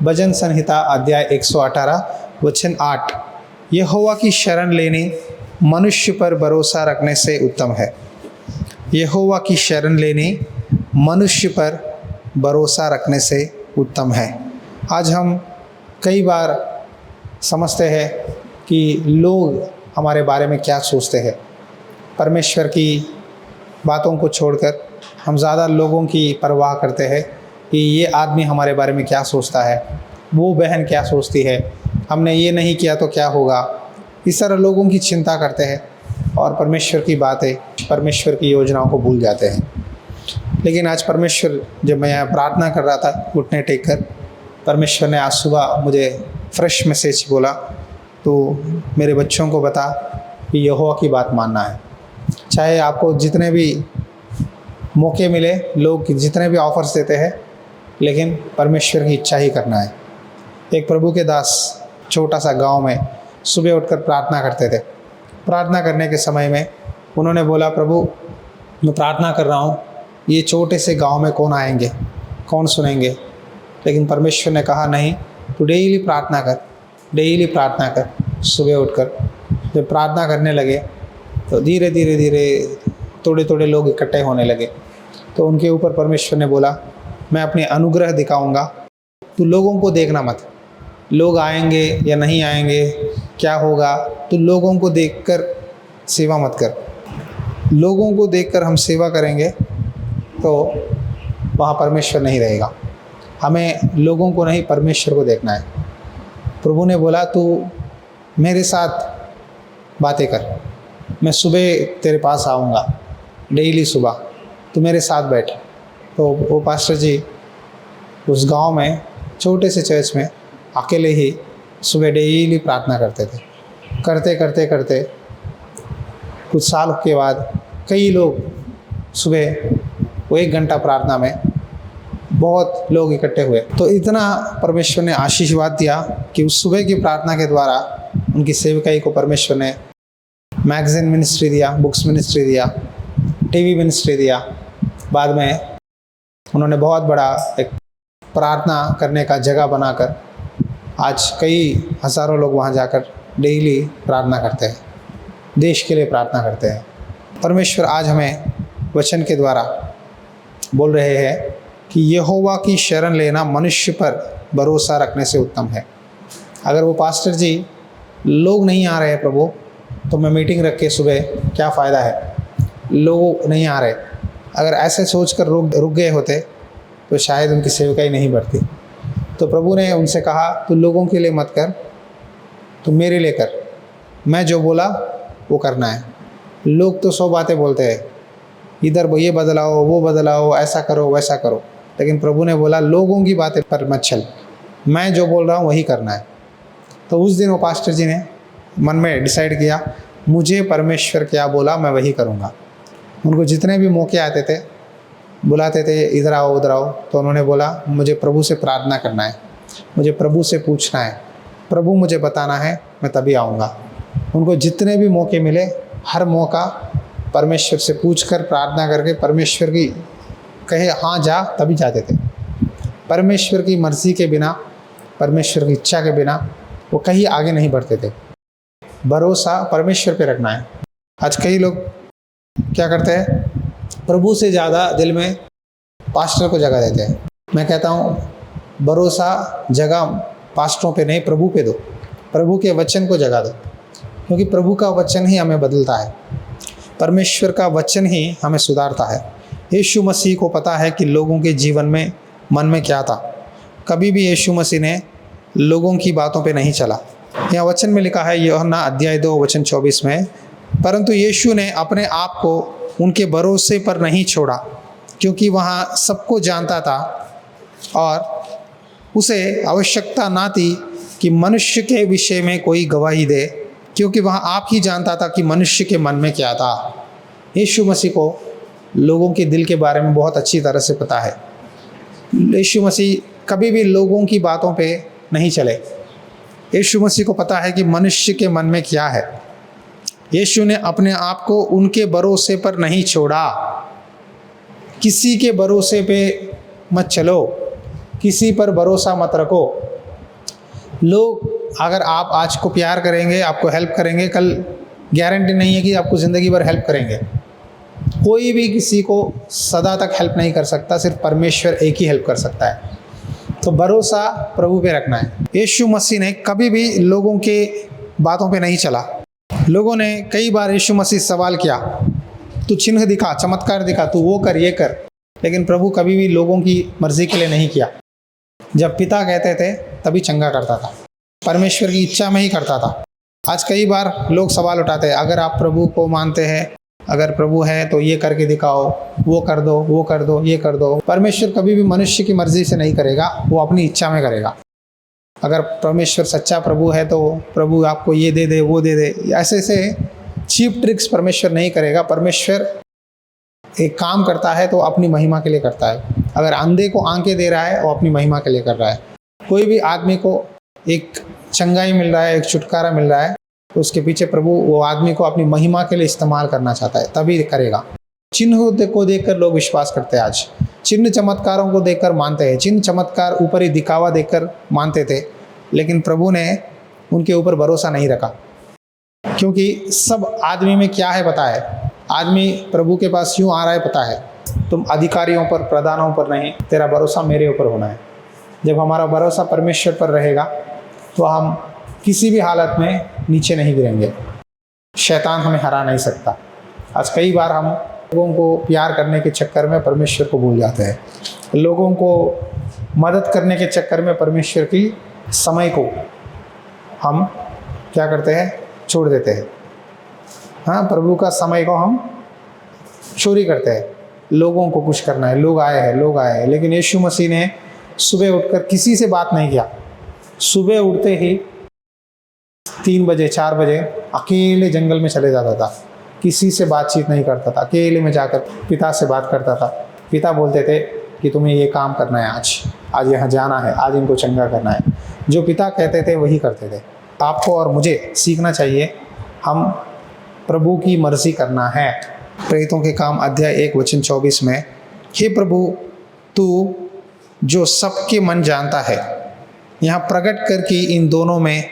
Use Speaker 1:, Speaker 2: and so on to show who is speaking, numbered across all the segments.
Speaker 1: भजन संहिता अध्याय 118 वचन 8। यहोवा की शरण लेने मनुष्य पर भरोसा रखने से उत्तम है। यहोवा की शरण लेने मनुष्य पर भरोसा रखने से उत्तम है। आज हम कई बार समझते हैं कि लोग हमारे बारे में क्या सोचते हैं। परमेश्वर की बातों को छोड़कर हम ज़्यादा लोगों की परवाह करते हैं कि ये आदमी हमारे बारे में क्या सोचता है, वो बहन क्या सोचती है, हमने ये नहीं किया तो क्या होगा। इस तरह लोगों की चिंता करते हैं और परमेश्वर की बातें, परमेश्वर की योजनाओं को भूल जाते हैं। लेकिन आज परमेश्वर, जब मैं यहाँ प्रार्थना कर रहा था घुटने टेक कर, परमेश्वर ने आज सुबह मुझे फ्रेश मैसेज बोला, तो मेरे बच्चों को बता कि यहोवा की बात मानना है। चाहे आपको जितने भी मौके मिले, लोग जितने भी ऑफर्स देते हैं, लेकिन परमेश्वर की इच्छा ही करना है। एक प्रभु के दास छोटा सा गांव में सुबह उठकर प्रार्थना करते थे। प्रार्थना करने के समय में उन्होंने बोला, प्रभु मैं प्रार्थना कर रहा हूँ, ये छोटे से गांव में कौन आएंगे, कौन सुनेंगे। लेकिन परमेश्वर ने कहा नहीं, तू डेली प्रार्थना कर, डेली प्रार्थना कर। सुबह उठकर जब प्रार्थना करने लगे तो धीरे धीरे थोड़े थोड़े लोग इकट्ठे होने लगे। तो उनके ऊपर परमेश्वर ने बोला, मैं अपने अनुग्रह दिखाऊंगा, तू लोगों को देखना मत, लोग आएंगे या नहीं आएंगे, क्या होगा, तू लोगों को देखकर सेवा मत कर। लोगों को देखकर हम सेवा करेंगे तो वहाँ परमेश्वर नहीं रहेगा। हमें लोगों को नहीं, परमेश्वर को देखना है। प्रभु ने बोला, तू मेरे साथ बातें कर, मैं सुबह तेरे पास आऊँगा, डेली सुबह तू मेरे साथ बैठ। तो वो पास्टर जी उस गांव में छोटे से चर्च में अकेले ही सुबह डेली प्रार्थना करते थे। करते करते करते कुछ साल के बाद कई लोग सुबह वो 1 घंटा प्रार्थना में बहुत लोग इकट्ठे हुए। तो इतना परमेश्वर ने आशीर्वाद दिया कि उस सुबह की प्रार्थना के द्वारा उनकी सेवकाई को परमेश्वर ने मैगज़ीन मिनिस्ट्री दिया, बुक्स मिनिस्ट्री दिया, टीवी मिनिस्ट्री दिया। बाद में उन्होंने बहुत बड़ा एक प्रार्थना करने का जगह बनाकर आज कई हज़ारों लोग वहाँ जाकर डेली प्रार्थना करते हैं, देश के लिए प्रार्थना करते हैं। परमेश्वर आज हमें वचन के द्वारा बोल रहे हैं कि यहोवा की शरण लेना मनुष्य पर भरोसा रखने से उत्तम है। अगर वो पास्टर जी लोग नहीं आ रहे हैं प्रभु, तो मैं मीटिंग रख के सुबह क्या फ़ायदा है, लोग नहीं आ रहे। अगर ऐसे सोचकर रुक गए होते तो शायद उनकी सेवकाई नहीं बढ़ती। तो प्रभु ने उनसे कहा, तू लोगों के लिए मत कर, तू मेरे लिए कर। मैं जो बोला वो करना है। लोग तो 100 बातें बोलते हैं, इधर ये बदलाओ, वो बदलाओ, ऐसा करो, वैसा करो। लेकिन प्रभु ने बोला, लोगों की बातें पर मत चल, मैं जो बोल रहा हूँ वही करना है। तो उस दिन वो पास्टर जी ने मन में डिसाइड किया, मुझे परमेश्वर क्या बोला मैं वही करूँगा। उनको जितने भी मौके आते थे, बुलाते थे, इधर आओ उधर आओ, तो उन्होंने बोला, मुझे प्रभु से प्रार्थना करना है, मुझे प्रभु से पूछना है, प्रभु मुझे बताना है, मैं तभी आऊँगा। उनको जितने भी मौके मिले, हर मौका परमेश्वर से पूछकर प्रार्थना करके परमेश्वर की कहे हाँ जा, तभी जाते थे। परमेश्वर की मर्ज़ी के बिना, परमेश्वर की इच्छा के बिना वो कहीं आगे नहीं बढ़ते थे। भरोसा परमेश्वर पे रखना है। आज कई लोग क्या करते हैं, प्रभु से ज़्यादा दिल में पास्टर को जगह देते हैं। मैं कहता हूँ, भरोसा जगह पास्टरों पे नहीं, प्रभु पे दो। प्रभु के वचन को जगह दो, क्योंकि प्रभु का वचन ही हमें बदलता है, परमेश्वर का वचन ही हमें सुधारता है। यीशु मसीह को पता है कि लोगों के जीवन में, मन में क्या था। कभी भी यीशु मसीह ने लोगों की बातों पे नहीं चला। यहाँ वचन में लिखा है, यूहन्ना अध्याय 2 वचन 24 में, परंतु यीशु ने अपने आप को उनके भरोसे पर नहीं छोड़ा, क्योंकि वहाँ सबको जानता था और उसे आवश्यकता ना थी कि मनुष्य के विषय में कोई गवाही दे, क्योंकि वहाँ आप ही जानता था कि मनुष्य के मन में क्या था। यीशु मसीह को लोगों के दिल के बारे में बहुत अच्छी तरह से पता है। यीशु मसीह कभी भी लोगों की बातों पे नहीं चले। यीशु मसीह को पता है कि मनुष्य के मन में क्या है। यीशु ने अपने आप को उनके भरोसे पर नहीं छोड़ा। किसी के भरोसे पे मत चलो, किसी पर भरोसा मत रखो। लोग अगर आप आज को प्यार करेंगे, आपको हेल्प करेंगे, कल गारंटी नहीं है कि आपको ज़िंदगी भर हेल्प करेंगे। कोई भी किसी को सदा तक हेल्प नहीं कर सकता, सिर्फ परमेश्वर एक ही हेल्प कर सकता है। तो भरोसा प्रभु पे रखना है। यीशु मसीह ने कभी भी लोगों के बातों पे नहीं चला। लोगों ने कई बार यीशु मसीह से सवाल किया, तू चिन्ह दिखा, चमत्कार दिखा, तू वो कर, ये कर। लेकिन प्रभु कभी भी लोगों की मर्जी के लिए नहीं किया। जब पिता कहते थे तभी चंगा करता था, परमेश्वर की इच्छा में ही करता था। आज कई बार लोग सवाल उठाते हैं, अगर आप प्रभु को मानते हैं, अगर प्रभु है तो ये करके दिखाओ, वो कर दो, वो कर दो, ये कर दो। परमेश्वर कभी भी मनुष्य की मर्जी से नहीं करेगा, वो अपनी इच्छा में करेगा। अगर परमेश्वर सच्चा प्रभु है तो प्रभु आपको ये दे दे, वो दे दे, ऐसे ऐसे चीप ट्रिक्स परमेश्वर नहीं करेगा। परमेश्वर एक काम करता है तो अपनी महिमा के लिए करता है। अगर अंधे को आंखें दे रहा है वो अपनी महिमा के लिए कर रहा है। कोई भी आदमी को एक चंगाई मिल रहा है, एक छुटकारा मिल रहा है, तो उसके पीछे प्रभु वो आदमी को अपनी महिमा के लिए इस्तेमाल करना चाहता है, तभी करेगा। चिन्ह को देखकर लोग विश्वास करते हैं आज, चिन्ह चमत्कारों को देखकर मानते हैं। चिन्ह चमत्कार ऊपरी दिखावा देखकर मानते थे, लेकिन प्रभु ने उनके ऊपर भरोसा नहीं रखा, क्योंकि सब आदमी में क्या है पता है। आदमी प्रभु के पास यूँ आ रहा है पता है, तुम अधिकारियों पर, प्रधानों पर नहीं, तेरा भरोसा मेरे ऊपर होना है। जब हमारा भरोसा परमेश्वर पर रहेगा तो हम किसी भी हालत में नीचे नहीं गिरेंगे। शैतान हमें हरा नहीं सकता। आज कई बार हम लोगों को प्यार करने के चक्कर में परमेश्वर को भूल जाते हैं। लोगों को मदद करने के चक्कर में परमेश्वर की समय को हम क्या करते हैं, छोड़ देते हैं। हाँ, प्रभु का समय को हम चोरी करते हैं। लोगों को कुछ करना है, लोग आए हैं, लेकिन यीशु मसीह ने सुबह उठकर किसी से बात नहीं किया। सुबह उठते ही 3 बजे 4 बजे अकेले जंगल में चले जाता था, किसी से बातचीत नहीं करता था, अकेले में जाकर पिता से बात करता था। पिता बोलते थे कि तुम्हें ये काम करना है, आज यहाँ जाना है, आज इनको चंगा करना है। जो पिता कहते थे वही करते थे। आपको और मुझे सीखना चाहिए, हम प्रभु की मर्जी करना है। प्रेरितों के काम अध्याय 1 वचन 24 में, हे प्रभु, तू जो सबके मन जानता है, यहाँ प्रकट कर कि इन दोनों में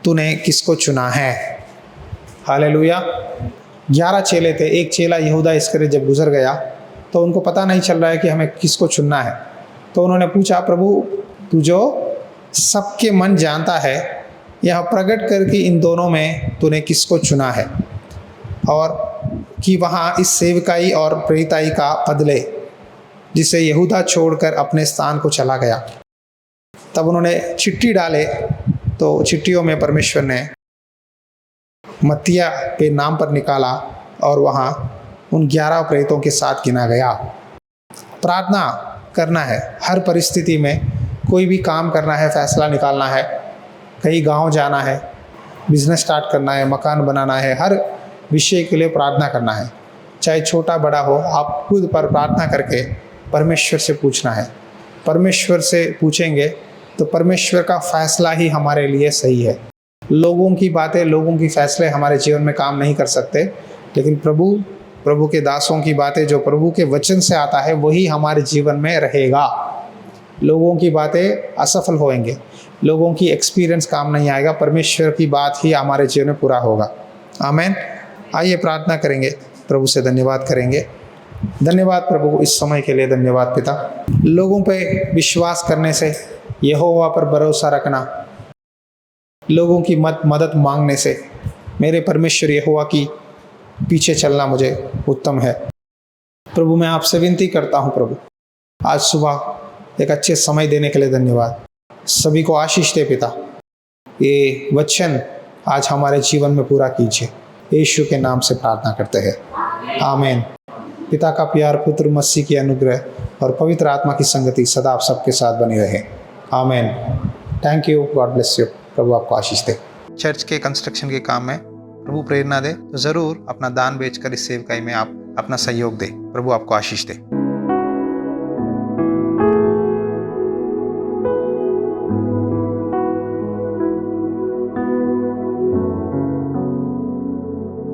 Speaker 1: तूने किसको चुना है। हालेलुया। 11 चेले थे, एक चेला यहूदा इस्करियोत जब गुजर गया तो उनको पता नहीं चल रहा है कि हमें किसको चुनना है। तो उन्होंने पूछा, प्रभु तू जो सबके मन जानता है, यहाँ प्रकट कर कि इन दोनों में तूने किसको चुना है, और कि वहाँ इस सेवकाई और प्रेरिताई का पद ले जिसे यहूदा छोड़कर अपने स्थान को चला गया। तब उन्होंने चिट्ठी डाले, तो चिट्ठियों में परमेश्वर ने मत्तिया के नाम पर निकाला और वहाँ उन 11 प्रेरितों के साथ गिना गया। प्रार्थना करना है हर परिस्थिति में। कोई भी काम करना है, फैसला निकालना है, कहीं गांव जाना है, बिजनेस स्टार्ट करना है, मकान बनाना है, हर विषय के लिए प्रार्थना करना है। चाहे छोटा बड़ा हो, आप खुद पर प्रार्थना करके परमेश्वर से पूछना है। परमेश्वर से पूछेंगे तो परमेश्वर का फैसला ही हमारे लिए सही है। लोगों की बातें, लोगों की फैसले हमारे जीवन में काम नहीं कर सकते, लेकिन प्रभु के दासों की बातें जो प्रभु के वचन से आता है वही हमारे जीवन में रहेगा। लोगों की बातें असफल होंगे, लोगों की एक्सपीरियंस काम नहीं आएगा, परमेश्वर की बात ही हमारे जीवन में पूरा होगा। आमीन। आइए प्रार्थना करेंगे, प्रभु से धन्यवाद करेंगे। धन्यवाद प्रभु इस समय के लिए, धन्यवाद पिता। लोगों पे विश्वास करने से, यहोवा पर भरोसा रखना, लोगों की मदद मांगने से, मेरे परमेश्वर यहोवा की पीछे चलना मुझे उत्तम है। प्रभु मैं आपसे विनती करता हूँ, प्रभु आज सुबह एक अच्छे समय देने के लिए धन्यवाद। सभी को आशीष दे पिता, ये वचन आज हमारे जीवन में पूरा कीजिए। यीशु के नाम से प्रार्थना करते हैं, आमीन। पिता का प्यार, पुत्र मसीह की अनुग्रह और पवित्र आत्मा की संगति सदा आप सबके साथ बनी रहे, आमीन। Thank you, God bless you. प्रभु आपको आशीष दे। चर्च के कंस्ट्रक्शन के काम में प्रभु प्रेरणा दे तो ज़रूर अपना दान बेचकर इस सेवकाई में आप अपना सहयोग दें। प्रभु आपको आशीष दे।